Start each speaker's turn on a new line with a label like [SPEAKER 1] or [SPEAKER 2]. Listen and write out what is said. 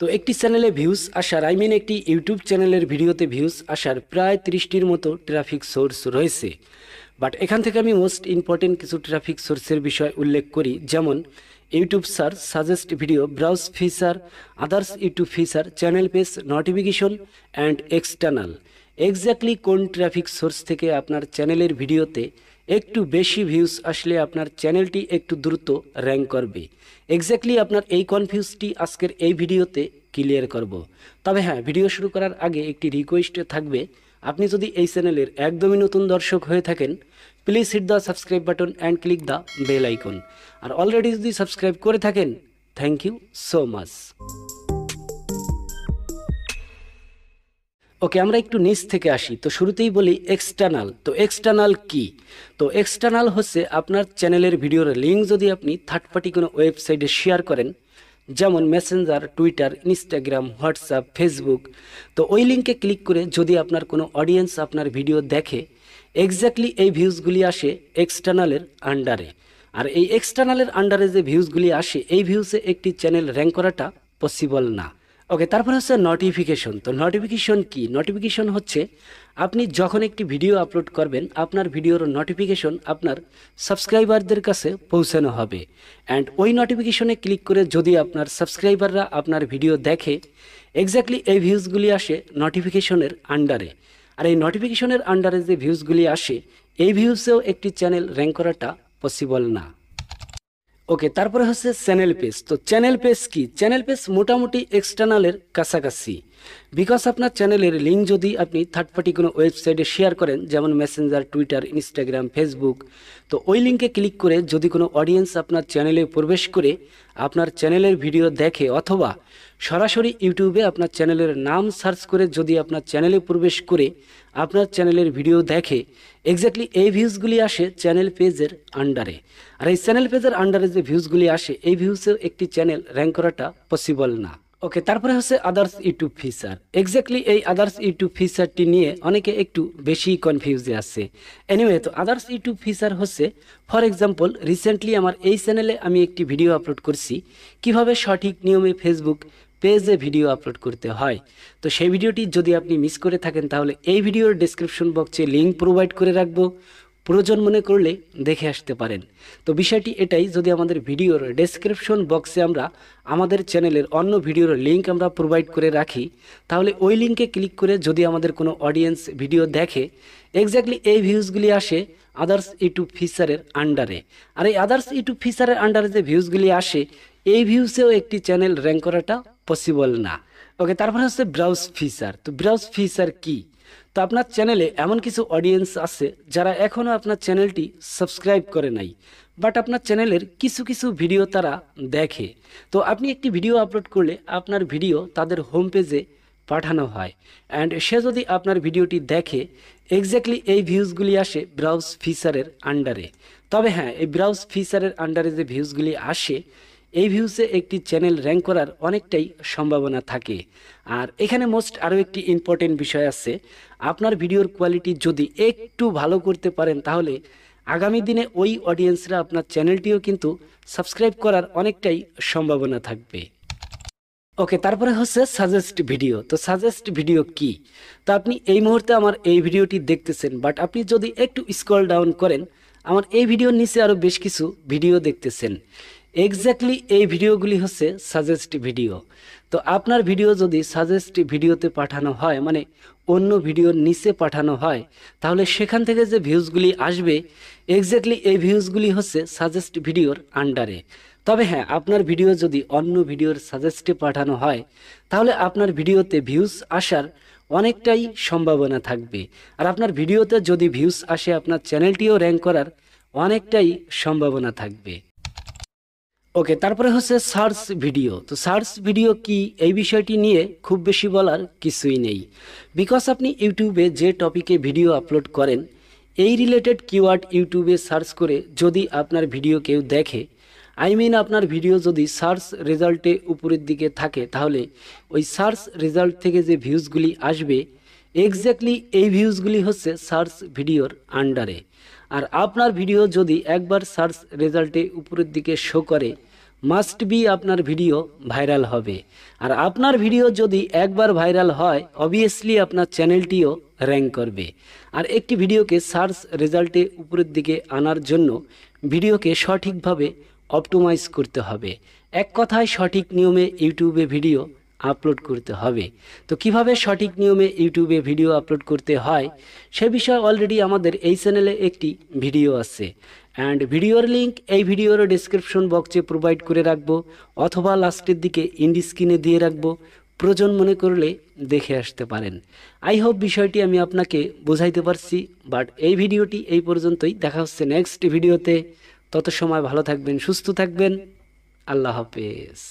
[SPEAKER 1] তো একটি চ্যানেলে ভিউজ আসার একটি ইউটিউব চ্যানেলের ভিডিওতে ভিউজ আসার প্রায় 30টির মতো ট্রাফিক সোর্স রয়েছে। বাট এখান থেকে আমি মোস্ট ইম্পর্টেন্ট কিছু ট্রাফিক সোর্সের বিষয় উল্লেখ করি, যেমন YouTube search, suggest video, browse feature, others YouTube feature, channel page, notification and external. Exactly কোন ট্রাফিক সোর্স থেকে আপনার চ্যানেলের ভিডিওতে একটু বেশি ভিউজ আসলে আপনার চ্যানেলটি একটু দ্রুত র্যাঙ্ক করবে, এক্স্যাক্টলি আপনার এই কনফিউজটি আজকের এই ভিডিওতে ক্লিয়ার করব। তবে হ্যাঁ, ভিডিও শুরু করার আগে একটি রিকোয়েস্ট থাকবে, আপনি যদি এই চ্যানেলের একদমই নতুন দর্শক হয়ে থাকেন, please hit the subscribe button and click the bell icon. আর অলরেডি যদি সাবস্ক্রাইব করে থাকেন, thank you so much. Okay, আমরা একটু নিচ থেকে আসি। তো শুরুতেই বলি এক্সটার্নাল। তো এক্সটার্নাল কি? তো এক্সটার্নাল হচ্ছে আপনার চ্যানেলের ভিডিওর লিঙ্ক যদি আপনি থার্ড পার্টি কোনো ওয়েবসাইটে শেয়ার করেন, যেমন Messenger, Twitter, Instagram, WhatsApp, Facebook, তো ওই লিঙ্কে ক্লিক করে যদি আপনার কোনো অডিয়েন্স আপনার ভিডিও দেখে, এক্স্যাক্টলি এই ভিউজগুলি আসে এক্সটার্নালের আন্ডারে। আর এই এক্সটার্নালের আন্ডারে যে ভিউজগুলি আসে, এই ভিউজে একটি চ্যানেল র্যাঙ্ক করাটা পসিবল না। ওকে, তারপর হচ্ছে নোটিফিকেশন। তো নোটিফিকেশন কি? নোটিফিকেশন হচ্ছে আপনি যখন একটি ভিডিও আপলোড করবেন, আপনার ভিডিওর নোটিফিকেশন আপনার সাবস্ক্রাইবারদের কাছে পৌঁছানো হবে। অ্যান্ড ওই নোটিফিকেশনে ক্লিক করে যদি আপনার সাবস্ক্রাইবাররা আপনার ভিডিও দেখে, এক্স্যাক্টলি এই ভিউজগুলি আসে নোটিফিকেশনের আন্ডারে। আর এই নোটিফিকেশনের আন্ডারে যে ভিউজগুলি আসে, এই ভিউজেও একটি চ্যানেল র্যাঙ্ক করাটা পসিবল না। ওকে, তারপরে হচ্ছে চ্যানেল পেজ। তো চ্যানেল পেজ কি? চ্যানেল পেজ মোটামুটি এক্সটার্নালের কাছাকাছি, বিকজ আপনার চ্যানেলের লিঙ্ক যদি আপনি থার্ড পার্টি কোনো ওয়েবসাইটে শেয়ার করেন, যেমন মেসেঞ্জার, টুইটার, ইনস্টাগ্রাম, ফেসবুক, তো ওই লিঙ্কে ক্লিক করে যদি কোনো অডিয়েন্স আপনার চ্যানেলে প্রবেশ করে আপনার চ্যানেলের ভিডিও দেখে, অথবা সরাসরি ইউটিউবে আপনার চ্যানেলের নাম সার্চ করে যদি আপনার চ্যানেলে প্রবেশ করে আপনার চ্যানেলের ভিডিও দেখে, এক্স্যাক্টলি এই ভিউজগুলি আসে চ্যানেল পেজের আন্ডারে। আর এই চ্যানেল পেজের আন্ডারে যে ভিউজগুলি আসে, এই ভিউজেও একটি চ্যানেল র্যাঙ্ক করাটা পসিবল না। ওকে, তারপরে হচ্ছে আদার্স ইউটিউব ফিচার। এক্স্যাক্টলি এই আদার্স ইউটিউব ফিচারটি নিয়ে অনেকে একটু বেশি কনফিউজে আছে। এনিওয়ে, তো আদার্স ইউটিউব ফিচার হচ্ছে, ফর এক্সাম্পল, রিসেন্টলি আমার এই চ্যানেলে আমি একটি ভিডিও আপলোড করছি কিভাবে সঠিক নিয়মে ফেসবুক পেজে ভিডিও আপলোড করতে হয়। তো সেই ভিডিওটি যদি আপনি মিস করে থাকেন, তাহলে এই ভিডিওর ডেসক্রিপশন বক্সে লিঙ্ক প্রোভাইড করে রাখবো, প্রয়োজন মনে করলে দেখে আসতে পারেন। তো বিষয়টি এটাই, যদি আমাদের ভিডিওর ডেসক্রিপশন বক্সে আমরা আমাদের চ্যানেলের অন্য ভিডিওর লিঙ্ক আমরা প্রোভাইড করে রাখি, তাহলে ওই লিঙ্কে ক্লিক করে যদি আমাদের কোনো অডিয়েন্স ভিডিও দেখে, এক্স্যাক্টলি এই ভিউজগুলি আসে আদার্স ইউটিউব ফিচারের আন্ডারে। আর এই আদার্স ইউটিউব ফিচারের আন্ডারে যে ভিউজগুলি আসে, এই ভিউসেও একটি চ্যানেল র্যাঙ্ক করাটা পসিবল না। ওকে, তারপরে হচ্ছে ব্রাউজ ফিচার। তো ব্রাউজ ফিচার কি? তো আপনার চ্যানেলে এমন কিছু অডিয়েন্স আছে যারা এখনও আপনার চ্যানেলটি সাবস্ক্রাইব করে নাই, বাট আপনার চ্যানেলের কিছু কিছু ভিডিও তারা দেখে। তো আপনি একটি ভিডিও আপলোড করলে আপনার ভিডিও তাদের হোম পেজে পাঠানো হয়, অ্যান্ড সে যদি আপনার ভিডিওটি দেখে, এক্স্যাক্টলি এই ভিউজগুলি আসে ব্রাউজ ফিচারের আন্ডারে। তবে হ্যাঁ, এই ব্রাউজ ফিচারের আন্ডারে যে ভিউজগুলি আসে, এই ভিউসে একটি চ্যানেল র্যাঙ্ক করার অনেকটাই সম্ভাবনা থাকে। আর এখানে মোস্ট আরও একটি ইম্পর্টেন্ট বিষয় আছে, আপনার ভিডিওর কোয়ালিটি যদি একটু ভালো করতে পারেন, তাহলে আগামী দিনে ওই অডিয়েন্সরা আপনার চ্যানেলটিও কিন্তু সাবস্ক্রাইব করার অনেকটাই সম্ভাবনা থাকবে। ওকে, তারপরে হচ্ছে সাজেস্ট ভিডিও। তো সাজেস্ট ভিডিও কি? তো আপনি এই মুহূর্তে আমার এই ভিডিওটি দেখতেছেন, বাট আপনি যদি একটু স্ক্রল ডাউন করেন, আমার এই ভিডিওর নিচে আরও বেশ কিছু ভিডিও দেখতেছেন। এক্স্যাক্টলি এই ভিডিওগুলি হচ্ছে সাজেস্ট ভিডিও। তো আপনার ভিডিও যদি সাজেস্ট ভিডিওতে পাঠানো হয়, মানে অন্য ভিডিওর নিচে পাঠানো হয়, তাহলে সেখান থেকে যে ভিউজগুলি আসবে, এক্স্যাক্টলি এই ভিউজগুলি হচ্ছে সাজেস্ট ভিডিওর আন্ডারে। তবে হ্যাঁ, আপনার ভিডিও যদি অন্য ভিডিওর সাজেস্টে পাঠানো হয়, তাহলে আপনার ভিডিওতে ভিউজ আসার অনেকটাই সম্ভাবনা থাকবে। আর আপনার ভিডিওতে যদি ভিউজ আসে, আপনার চ্যানেলটিও র্যাঙ্ক করার অনেকটাই সম্ভাবনা থাকবে। ওকে, তারপরে হচ্ছে সার্চ ভিডিও। তো সার্চ ভিডিও কি? এই বিষয়টি নিয়ে খুব বেশি বলার কিছুই নেই, বিকজ আপনি ইউটিউবে যে টপিকে ভিডিও আপলোড করেন, এই রিলেটেড কিওয়ার্ড ইউটিউবে সার্চ করে যদি আপনার ভিডিও কেউ দেখে, আপনার ভিডিও যদি সার্চ রেজাল্টে উপরের দিকে থাকে, তাহলে ওই সার্চ রেজাল্ট থেকে যে ভিউজগুলি আসবে, এক্স্যাক্টলি এই ভিউজগুলি হচ্ছে সার্চ ভিডিওর আন্ডারে। আর আপনার ভিডিও যদি একবার সার্চ রেজাল্টে উপরের দিকে শো করে, মাস্ট বি আপনার ভিডিও ভাইরাল হবে। আর আপনার ভিডিও যদি একবার ভাইরাল হয় অবভিয়াসলি আপনার চ্যানেলটিও র্যাঙ্ক করবে। আর একটি ভিডিওকে সার্চ রেজাল্টে উপরের দিকে আনার জন্য ভিডিওকে সঠিকভাবে অপটিমাইজ করতে হবে। এক কথায় সঠিক নিয়মে ইউটিউবে ভিডিও আপলোড করতে হবে। তো কিভাবে সঠিক নিয়মে ইউটিউবে ভিডিও আপলোড করতে হয় সে বিষয়ে অলরেডি আমাদের এই চ্যানেলে একটি ভিডিও আছে, অ্যান্ড ভিডিওর লিঙ্ক এই ভিডিওর ডেসক্রিপশন বক্সে প্রোভাইড করে রাখবো অথবা লাস্টের দিকে ইন্ডি স্ক্রিনে দিয়ে রাখবো, প্রয়োজন মনে করলে দেখে আসতে পারেন। আই হোপ বিষয়টি আমি আপনাকে বোঝাইতে পারছি। বাট এই ভিডিওটি এই পর্যন্তই, দেখা হচ্ছে নেক্সট ভিডিওতে। তত সময় ভালো থাকবেন, সুস্থ থাকবেন। আল্লাহ হাফেজ।